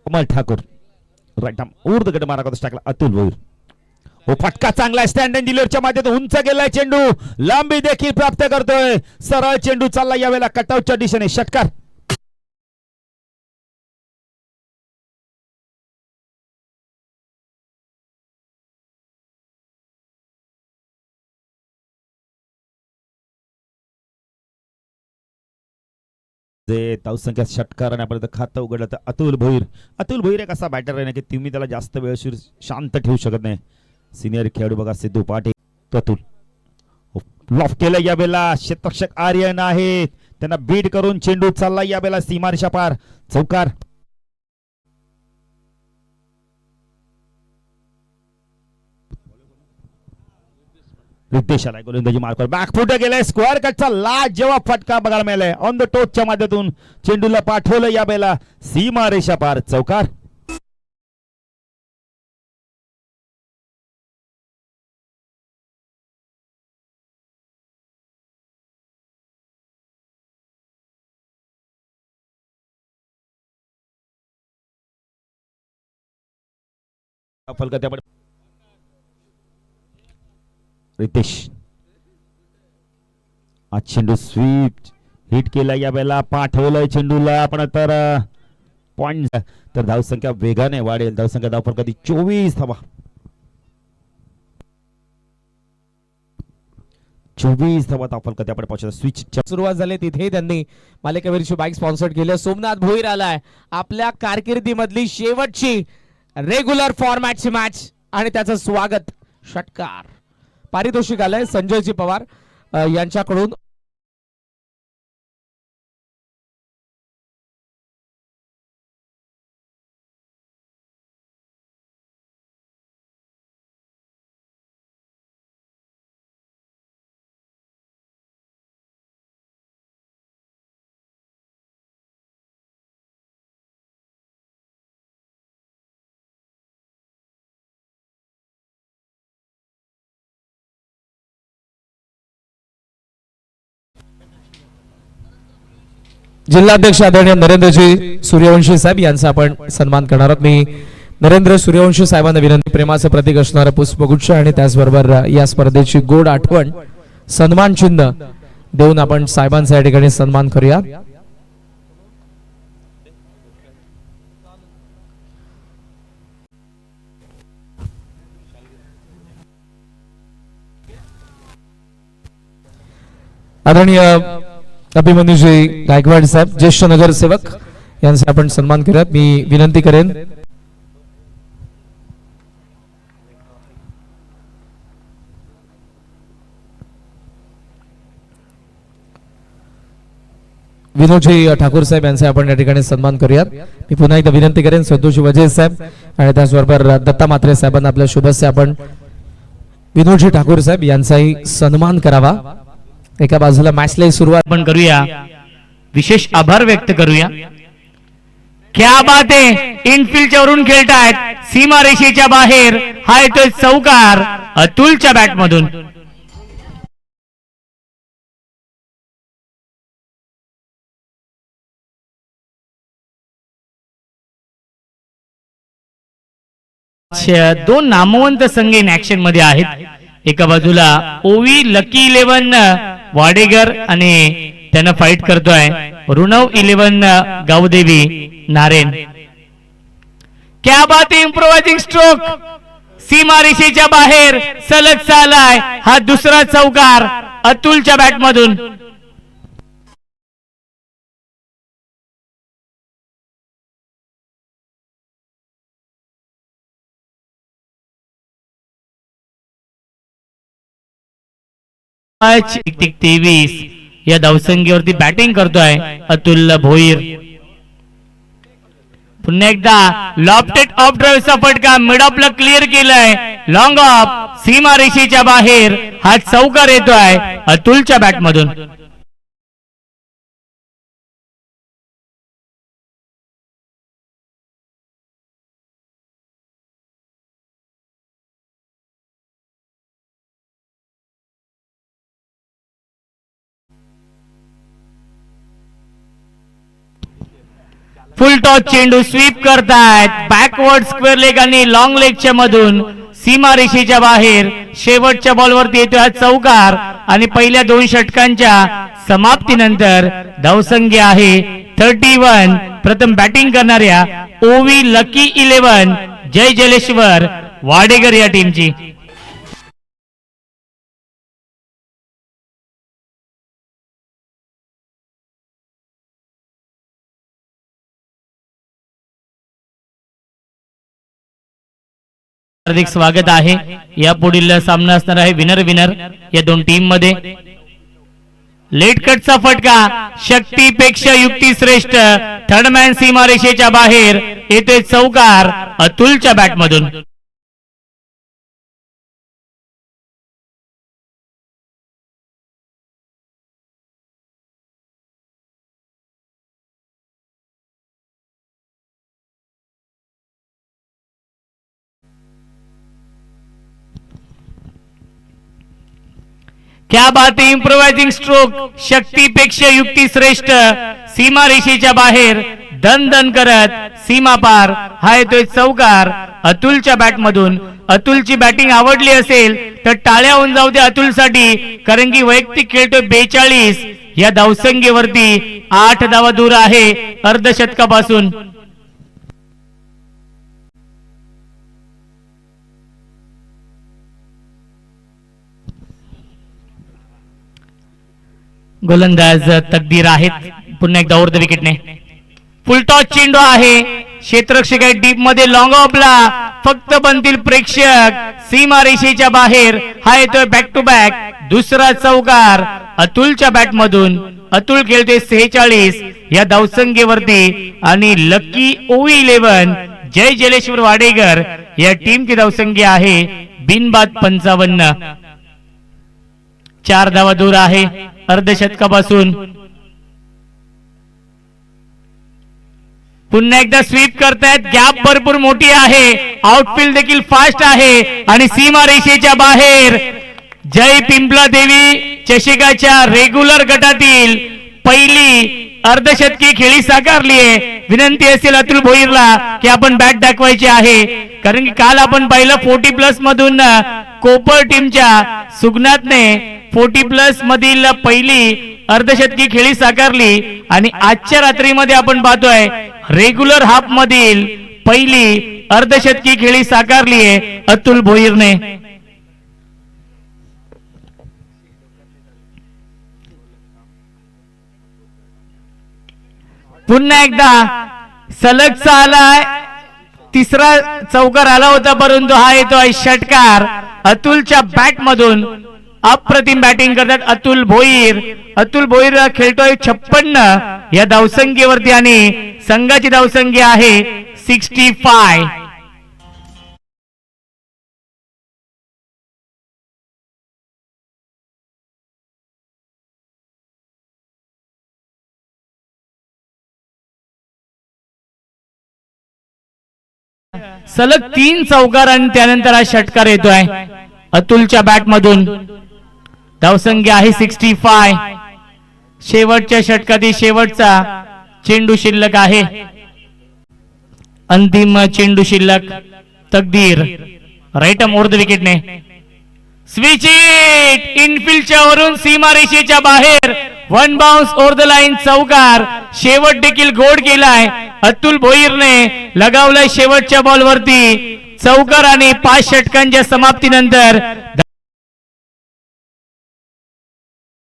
अमल Thakur right ऊर्ध गट मारा टाकला अतुल भोईर. हो फटका चांगला स्टँड अँड डिलिव्हरीच्या माध्यमातून उंच गेलाय चेंडू लांबी देखील प्राप्त करतोय. सरळ चेंडू चालला यावेळेला कटआउटच्या दिशेने षटकार. जे धावसंख्या षटकार आणि आपण खातं उघडलं तर अतुल भोईर एक असा बॅटर आहे ना की तुम्ही त्याला जास्त वेळ शांत ठेवू शकत नाही. सिनियर खेळाडू बघा सिद्धू पाटे अतुल लॉफ केलं यावेळेला क्षेत्ररक्षक आर्यन आहे त्यांना बीट करून चेंडू चालला यावेळेला सीमारेषा पार चौकार. रितेश आलाय गोलंदाजी मार्कवर बॅकफुट गेलाय स्क्वेअर कटचा लाज जेव्हा फटका बघायला मिळालाय ऑन द टोचच्या माध्यमातून चेंडूला पाठवलं यावेळेला सीमारेषा पार चौकार. रितेश आज चेंडू स्वीप हिट केला यावेळेला पाठवलंय चेंडूला आपण तर पॉइंट तर धावसंख्या वेगाने वाढेल. धावसंख्या धावफल कधी 24 धावा 24 धावा धावफल कधी आपण पाहू. स्विच सुरुवात झाली तिथे त्यांनी मालिकेवरची बाईक स्पॉन्सर्ड केली. सोमनाथ भोईर आलाय आपल्या कारकिर्दीमधली शेवटची रेग्युलर फॉर्मॅटची मॅच आणि त्याचं स्वागत. षटकार पारितोषिक आलंय संजयजी पवार यांच्याकडून. जिल्हाध्यक्ष आदरणीय नरेंद्रजी सूर्यवंशी साहेब यांचा आपण सन्मान करणार आहोत. मी नरेंद्र सूर्यवंशी साहेबांना विनंती प्रेमाचं प्रतीक असणारं पुष्पगुच्छ आणि त्याचबरोबर या स्पर्धेची गोड आठवण सन्मान चिन्ह देऊन आपण साहेबांचा या ठिकाणी सन्मान करूया. आदरणीय अभिमन्यूजी गायकवाड साहेब ज्येष्ठ नगरसेवक यांचा आपण सन्मान करूयात. मी विनंती करेन विनोदजी ठाकूर साहेब यांचा आपण या ठिकाणी सन्मान करूयात. मी पुन्हा एकदा विनंती करेन संतोषी वजे साहेब आणि त्याचबरोबर दत्ता म्हात्रे साहेबांना आपल्या शुभेच्छा आपण विनोदजी ठाकूर साहेब यांचाही सन्मान करावा. एका बाजूला मॅचला सुरुवात पण करूया. विशेष आभार व्यक्त करूया. क्या बात आहे इनफिल्डच्या वरून खेळतायत सीमारेषेच्या बाहेर हा येतोय चौकार अतुलच्या बॅट मधून. दोन नामवंत संघ इन ऍक्शन मध्ये आहेत. एका बाजूला ओवी लकी 11 वाडेगर आणि त्यानं फाईट करतोय ऋणव 11 गावदेवी नारेन. क्या बात इम्प्रोवायझिंग स्ट्रोक सीमारेषेच्या बाहेर सलग चालाय हा दुसरा चौकार अतुलच्या बॅट मधून. टिक 23 या धावसंख्येवरती बॅटिंग करतोय अतुल भोईर. पुन्हा एकदा लॉफ्टेड ऑफ ड्राईव्हचा फटका मिड ऑफला क्लिअर केलाय लॉंग ऑफ सीमारेषेच्या बाहेर हा चौकार येतोय अतुलच्या बॅट मधून. फुल टॉस चेंडू स्वीप करतायत बॅकवर्ड स्क्वेअर लेग आणि लॉंग लेगच्या मधून सीमा रेषेच्या बाहेर. शेवटच्या बॉलवरती येतोय हा चौकार आणि पहिल्या 2 षटकांच्या समाप्तीनंतर धावसंख्या आहे 31. प्रथम बॅटिंग करणाऱ्या ओवी लकी 11 जय जलेश्वर वाडेकर या टीमची. हार्दिक स्वागत आहे. या पुढील सामना असणार आहे विनर विनर या 2 टीम मध्ये. लेट कटचा फटका शक्तीपेक्षा युक्ती श्रेष्ठ. थर्डमॅन सीमा रेषेच्या बाहेर येतोय चौकार अतुलच्या बॅटमधून. क्या बात है, इम्प्रोवाइजिंग स्ट्रोक शक्तीपेक्षा युक्ती श्रेष्ठ. सीमा रेषेच्या बाहेर दन दन करत सीमा पार हा येतोय चौकार अतुलच्या बॅटमधून. अतुलची बॅटिंग आवडली असेल तर टाळ्या होऊन जाऊ दे अतुलसाठी, कारण की वैयक्तिक खेळतोय 42. या धावसंख्येवरती 8 धावा दूर आहे अर्धशतकापासून. गोलंदाज तकदीर आहेत पुन्हा एकदा ओव्हर द विकेटने. फुल टॉस चेंडू आहे क्षेत्ररक्षक डीप मध्ये लॉंग ऑफला फक्त बनतील प्रेक्षक. सीमा रेषेच्या बाहेर हा येतोय बॅक टू बॅक दुसरा चौकार अतुलच्या बॅटमधून. अतुल खेळतोय 46 या धावसंख्येवरती आणि लकी ओवी 11 जय जलेश्वर वाडेकर या टीमची धावसंख्या आहे बिनबाद 55. 4 धावा दूर आहे अर्धशतकापासून. पुन्हा एकदा स्वीप करतायत. गॅप भरपूर मोठी आहे. आउटफील्ड देखील फास्ट आहे आणि सीमा रेषेच्या बाहेर जय पिंपला देवी चषकाच्या रेग्युलर गटातील पहिली अर्धशतकी खेळी साकारली आहे. विनंती असेल अतुल भोईरला की आपण बॅट दाखवायची आहे, कारण की काल आपण पाहिलं 40+ मधून कोपर टीमच्या सुगनाथने 40+ मधील पहिली अर्धशतकी खेळी साकारली आणि आजच्या रात्रीमध्ये आपण पाहतोय रेग्युलर हाफ मधील पहिली अर्धशतकी खेळी साकारली आहे अतुल भोईरने. पुन्हा एकदा सलगचा आलाय. तिसरा चौकार आला होता, परंतु हा येतोय षटकार अतुलच्या बॅट मधून. अप्रतिम बॅटिंग करतात अतुल भोईर. अतुल भोईर खेळतोय 56 या धावसंख्येवरती आणि संघाची धावसंख्या आहे 65. सलग 3 चौकार आणि त्यानंतर हा षटकार येतोय अतुलच्या बॅट मधून. धावसंख्या आहे 65. शेवटच्या षटकातील शेवटचा चेंडू शिल्लक आहे. अंतिम चेंडू शिल्लक. तकदीर राईट ओव्हर द विकेटने. स्विच इट इनफिल्डच्या वरून सीमा रेषेच्या बाहेर 1 बाउन्स ओव्हर द लाईन चौकार. शेवट देखील गोड केलाय अतुल भोईरने. लगावलाय शेवटच्या बॉलवरती चौकार आणि 5 षटकांच्या समाप्तीनंतर